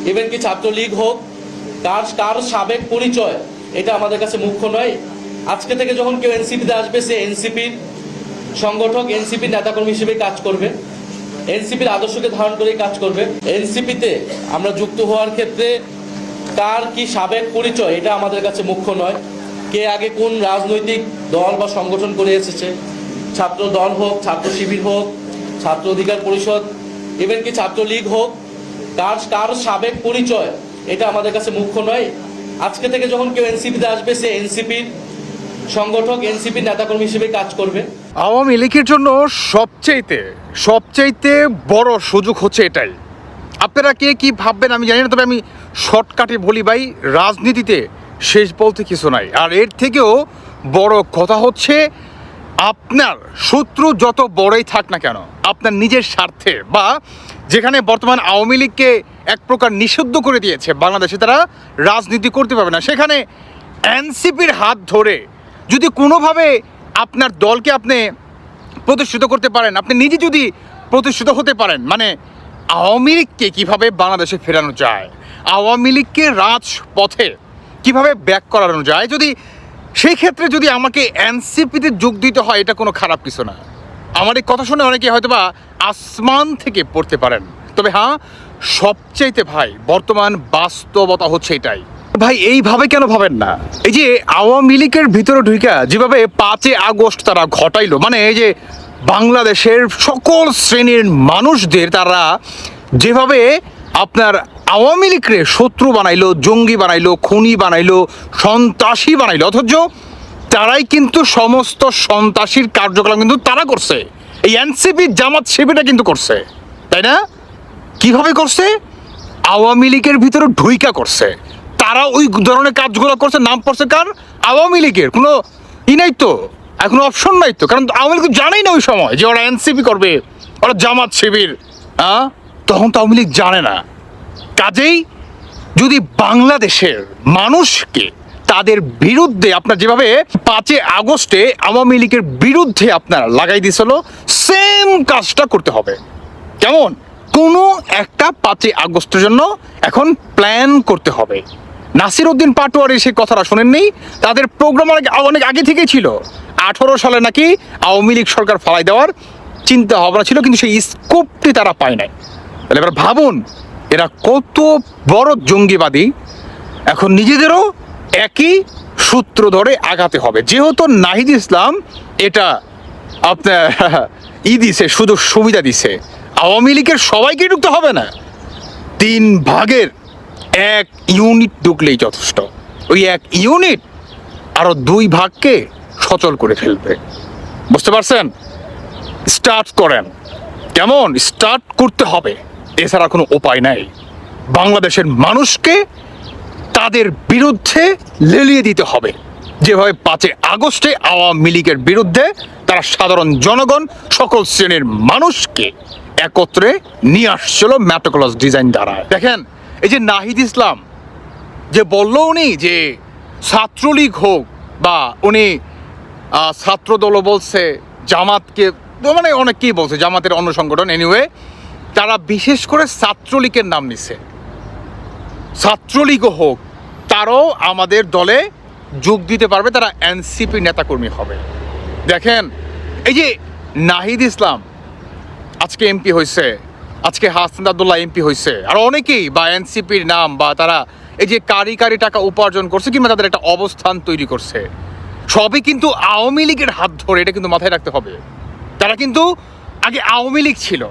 Even কি ছাত্রলীগ হোক, কার সাবেক পরিচয় এটা আমাদের কাছে মুখ্য নয়। আজকে থেকে যখন কেউ এনসিপিতে আসবে, সে এনসিপির সংগঠক, এনসিপির নেতাকর্মী হিসেবে কাজ করবে, এনসিপির আদর্শকে ধারণ করেই কাজ করবে। এনসিপিতে আমরা যুক্ত হওয়ার ক্ষেত্রে কার কি সাবেক পরিচয় এটা আমাদের কাছে মুখ্য নয়। কে আগে কোন রাজনৈতিক দল বা সংগঠন করে এসেছে, ছাত্র দল হোক, ছাত্র শিবির হোক, ছাত্র অধিকার পরিষদ, ইভেন কি ছাত্রলীগ হোক, কার সাবেক পরিচয় এটা আমাদের কাছে মুখ্য নয়। আজকে থেকে যখন কেউ এনসিপিতে আসবে, সে এনসিপির সংগঠক, এনসিপির নেতাকর্মী হিসেবে কাজ করবে। আওয়ামী লীগের জন্য সবচাইতে বড় সুযোগ হচ্ছে এটাই। আপনারা কে কি ভাববেন আমি জানি না, তবে আমি শর্টকাটে বলি ভাই, রাজনীতিতে শেষ বলতে কিছু নাই। আর এর থেকেও বড় কথা হচ্ছে, আপনার শত্রু যত বড়ই থাক না কেন, আপনার নিজের স্বার্থে বা যেখানে বর্তমান আওয়ামী লীগকে এক প্রকার নিষিদ্ধ করে দিয়েছে বাংলাদেশে, তারা রাজনীতি করতে পারবে না। সেখানে এনসিপির হাত ধরে যদি কোনোভাবে আপনার দলকে আপনি প্রতিষ্ঠিত করতে পারেন, আপনি নিজে যদি প্রতিষ্ঠিত হতে পারেন, মানে আওয়ামী লীগকে কীভাবে বাংলাদেশে ফেরানো যায়, আওয়ামী লীগকে রাজপথে কীভাবে ব্যাক করানো যায়, যদি সেই ক্ষেত্রে যদি আমাকে এনসিপিতে যোগ দিতে হয়, এটা কোনো খারাপ কিছু না। আমার এই কথা শুনে অনেকে হয়তো বা আসমান থেকে পড়তে পারেন, তবে হ্যাঁ, সবচাইতে ভাই বর্তমান বাস্তবতা হচ্ছে এটাই। ভাই এইভাবে কেন ভাবেন না? এই যে আওয়ামী লীগের ভিতরে ঢুইকা যেভাবে 5 আগস্ট তারা ঘটাইলো, মানে এই যে বাংলাদেশের সকল শ্রেণীর মানুষদের তারা যেভাবে আপনার আওয়ামী লীগকে শত্রু বানাইলো, জঙ্গি বানাইলো, খুনি বানাইলো, সন্ত্রাসী বানাইলো, অথচ তারাই কিন্তু সমস্ত সন্ত্রাসীর কার্যকলাপ কিন্তু তারা করছে, এই এনসিপি জামাত শিবিরটা কিন্তু করছে, তাই না? কিভাবে করছে? আওয়ামী লীগের ভিতরে ঢুইকা করছে। তারা ওই ধরনের কাজগুলো করছে, নাম পড়ছে কার? আওয়ামী লীগের। কোনো নাই তো, এখন অপশন নাই তো, কারণ আওয়ামী লীগ জানেই না ওই সময় যে ওরা এনসিপি করবে, ওরা জামাত শিবির। তখন তো আওয়ামী লীগ জানে না। কাজেই যদি বাংলাদেশের মানুষকে তাদের বিরুদ্ধে আপনার যেভাবে 5 আগস্টে আওয়ামী লীগের বিরুদ্ধে আপনার লাগাই দিয়েছিল, সেম কাজটা করতে হবে। কেমন? কোনো একটা 5 আগস্টের জন্য এখন প্ল্যান করতে হবে। নাসির উদ্দিন পাটোয়ারি সেই কথাটা শোনেননি? তাদের প্রোগ্রাম অনেক আগে থেকেই ছিল। 18 সালে নাকি আওয়ামী লীগ সরকার ফালাই দেওয়ার চিন্তা ভাবনা ছিল, কিন্তু সেই স্কোপটি তারা পায় নাই। তাহলে এবার ভাবুন, এরা কত বড় জঙ্গিবাদী। এখন নিজেদেরও একই সূত্র ধরে আগাতে হবে। যেহেতু নাহিদ ইসলাম এটা আপনার দিছে, শুধু সুবিধা দিছে, আওয়ামী লীগের সবাইকে ঢুকতে হবে না, 3 ভাগের 1 ইউনিট ঢুকলেই যথেষ্ট। ওই 1 ইউনিট আরো 2 ভাগকে সচল করে ফেলবে। বুঝতে পারছেন? স্টার্ট করেন। কেমন? স্টার্ট করতে হবে, এছাড়া কোনো উপায় নাই। বাংলাদেশের মানুষকে তাদের বিরুদ্ধে লেলিয়ে দিতে হবে, যেভাবে 5 আগস্টে আওয়ামী লীগের বিরুদ্ধে তারা সাধারণ জনগণ, সকল শ্রেণীর মানুষকে একত্রে নিয়ে আসছিল ম্যাটোকলস ডিজাইন দ্বারা। দেখেন, এই যে নাহিদ ইসলাম যে বলল, উনি যে ছাত্রলীগ হোক বা উনি ছাত্রদলও বলছে, জামাতকে মানে অনেকেই বলছে, জামাতের অন্য সংগঠন, এনিওয়ে তারা বিশেষ করে ছাত্রলীগের নাম নিছে। ছাত্রলীগও হোক, তারাও আমাদের দলে যোগ দিতে পারবে, তারা এনসিপি নেতাকর্মী হবে। দেখেন, এই যে নাহিদ ইসলাম আজকে এমপি হয়েছে, আজকে হাসান আব্দুল্লাহ এমপি হয়েছে, আর অনেকেই বা এনসিপির নাম বা তারা এই যে কারি টাকা উপার্জন করছে কিংবা তাদের একটা অবস্থান তৈরি করছে, সবই কিন্তু আওয়ামী লীগের হাত ধরে। এটা কিন্তু মাথায় রাখতে হবে। তারা কিন্তু আগে আওয়ামী লীগ ছিল,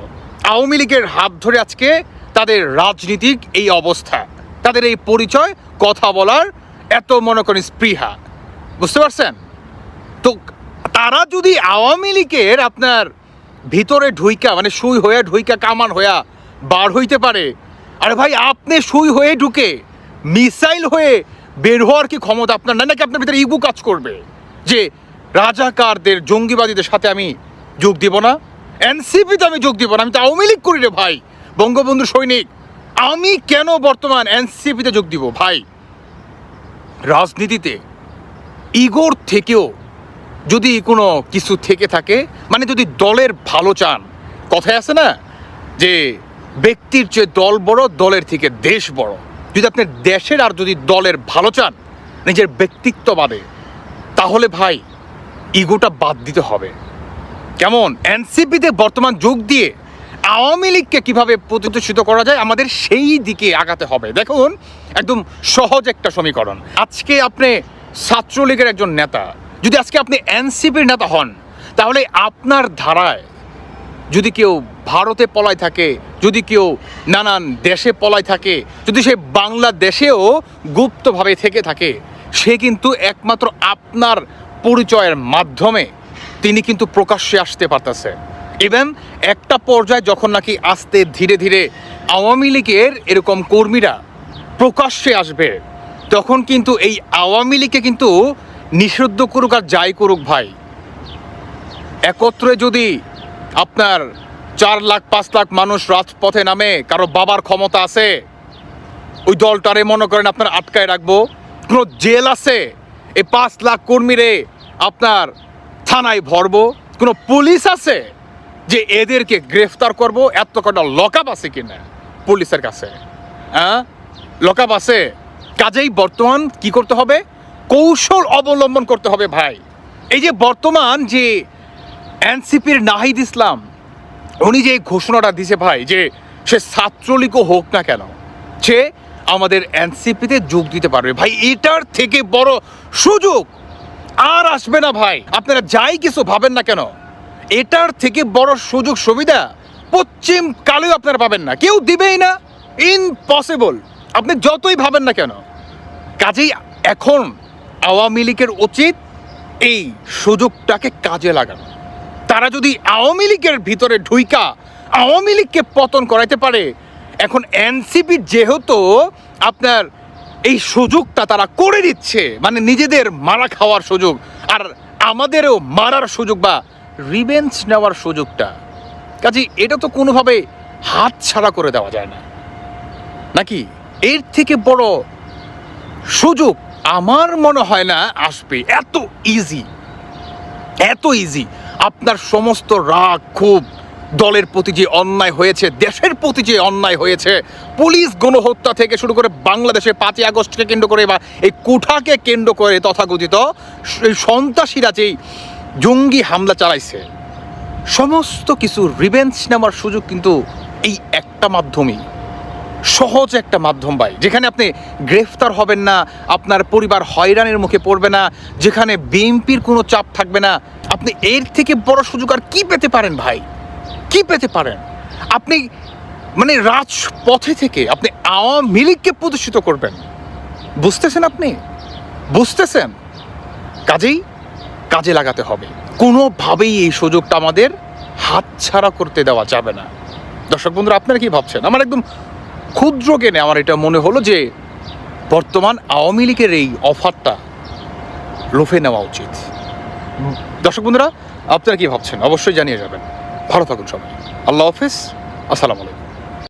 আওয়ামী লীগের হাত ধরে আজকে তাদের রাজনীতিক এই অবস্থা, তাদের এই পরিচয়, কথা বলার এত মনে করেন স্পৃহা। বুঝতে পারছেন? তো তারা যদি আওয়ামী লীগের আপনার ভিতরে ঢুইকা, মানে সুই হয়ে ঢুইকা কামান হইয়া বার হইতে পারে, আরে ভাই, আপনি সুই হয়ে ঢুকে মিসাইল হয়ে বের হওয়ার কি ক্ষমতা আপনার নাই? নাকি আপনার ভিতরে ইগো কাজ করবে যে রাজাকারদের, জঙ্গিবাদীদের সাথে আমি যোগ দিব না, এনসিপিতে আমি যোগ দিব না, আমি তো আওয়ামী লীগ করি রে ভাই, বঙ্গবন্ধু সৈনিক, আমি কেন বর্তমান এনসিপিতে যোগ দিব? ভাই, রাজনীতিতে ইগোর থেকেও যদি কোনো কিছু থেকে থাকে, মানে যদি দলের ভালো চান, কথায় আছে না যে ব্যক্তির চেয়ে দল বড়, দলের থেকে দেশ বড়। যদি আপনি দেশের আর যদি দলের ভালো চান নিজের ব্যক্তিত্ব বাদে, তাহলে ভাই ইগোটা বাদ দিতে হবে। কেমন এনসিপিতে বর্তমান যোগ দিয়ে আওয়ামী লীগকে কীভাবে প্রতিষ্ঠিত করা যায়, আমাদের সেই দিকে আগাতে হবে। দেখুন, একদম সহজ একটা সমীকরণ। আজকে আপনি ছাত্রলীগের একজন নেতা, যদি আজকে আপনি এনসিপির নেতা হন, তাহলে আপনার ধারায় যদি কেউ ভারতে পলায় থাকে, যদি কেউ নানান দেশে পলায় থাকে, যদি সে বাংলাদেশেও গুপ্তভাবে থেকে থাকে, সে কিন্তু একমাত্র আপনার পরিচয়ের মাধ্যমে তিনি কিন্তু প্রকাশ্যে আসতে পারতেছে। ইভেন একটা পর্যায়ে যখন নাকি আস্তে ধীরে ধীরে আওয়ামী লীগের এরকম কর্মীরা প্রকাশ্যে আসবে, তখন কিন্তু এই আওয়ামী লীগকে কিন্তু নিষিদ্ধ করুক আর যাই করুক ভাই, একত্রে যদি আপনার 4 লাখ 5 লাখ মানুষ রাজপথে নামে, কারো বাবার ক্ষমতা আছে, ওই দলটারে মনে করেন আপনার আটকায় রাখবো, কোনো জেল আছে, এই 5 লাখ কর্মীরে আপনার থানায় ভরবো, কোনো পুলিশ আছে যে এদেরকে গ্রেফতার করব, এত কটা লকআপ আছে কিনা পুলিশের কাছে? হ্যাঁ, লকআপ আছে। কাজেই বর্তমান কি করতে হবে? কৌশল অবলম্বন করতে হবে ভাই। এই যে বর্তমান যে এনসিপির নাহিদ ইসলাম, উনি যে ঘোষণাটা দিছে ভাই, যে সে ছাত্রলীগও হোক না কেন, সে আমাদের এনসিপিতে যোগ দিতে পারবে ভাই, এটার থেকে বড় সুযোগ আর আসবে না ভাই। আপনারা যাই কিছু ভাবেন না কেন, এটার থেকে বড় সুযোগ সুবিধা পশ্চিম কালেও আপনারা পাবেন না, কেউ দিবেই না, ইম্পসিবল, আপনি যতই ভাবেন না কেন। কাজেই এখন আওয়ামী লীগের উচিত এই সুযোগটাকে কাজে লাগানো। তারা যদি আওয়ামী লীগের ভিতরে ঢুইকা আওয়ামী লীগকে পতন করাইতে পারে, এখন এনসিপি যেহেতু আপনার এই সুযোগটা তারা করে দিচ্ছে, মানে নিজেদের মারা খাওয়ার সুযোগ আর আমাদেরও মারার সুযোগ বা রিভেঞ্জ নেওয়ার সুযোগটা, কাজে এটা তো কোনোভাবে হাত ছাড়া করে দেওয়া যায় না, নাকি? এর থেকে বড় সুযোগ আমার মনে হয় না আসবে। এত ইজি, এত ইজি। আপনার সমস্ত রাগ ক্ষোভ, দলের প্রতি যে অন্যায় হয়েছে, দেশের প্রতি যে অন্যায় হয়েছে, পুলিশ গণহত্যা থেকে শুরু করে বাংলাদেশে 5ই আগস্টকে কেন্দ্র করে বা এই কোঠাকে কেন্দ্র করে তথাকথিত সন্ত্রাসীরা যেই জঙ্গি হামলা চালাইছে, সমস্ত কিছু রিভেঞ্জ নেওয়ার সুযোগ কিন্তু এই একটা মাধ্যমেই, সহজ একটা মাধ্যম ভাই, যেখানে আপনি গ্রেফতার হবেন না, আপনার পরিবার হয়রানির মুখে পড়বে না, যেখানে বিএনপির কোনো চাপ থাকবে না। আপনি এর থেকে বড় সুযোগ আর কি পেতে পারেন ভাই? কি পেতে পারেন? আপনি মানে রাজপথে থেকে আপনি আওয়ামী লীগকে প্রতিষ্ঠিত করবেন, বুঝতেছেন? আপনি বুঝতেছেন? কাজেই কাজে লাগাতে হবে, কোনোভাবেই এই সুযোগটা আমাদের হাতছাড়া করতে দেওয়া যাবে না। দর্শক বন্ধুরা, আপনারা কি ভাবছেন? আমার একদম ক্ষুদ্র জ্ঞানে আমার এটা মনে হলো যে বর্তমান আওয়ামী লীগের এই অফারটা লোফে নেওয়া উচিত। দর্শক বন্ধুরা, আপনারা কি ভাবছেন অবশ্যই জানিয়ে যাবেন। ভালো থাকুন সবাই। আল্লাহ হাফেজ, আসসালামু আলাইকুম।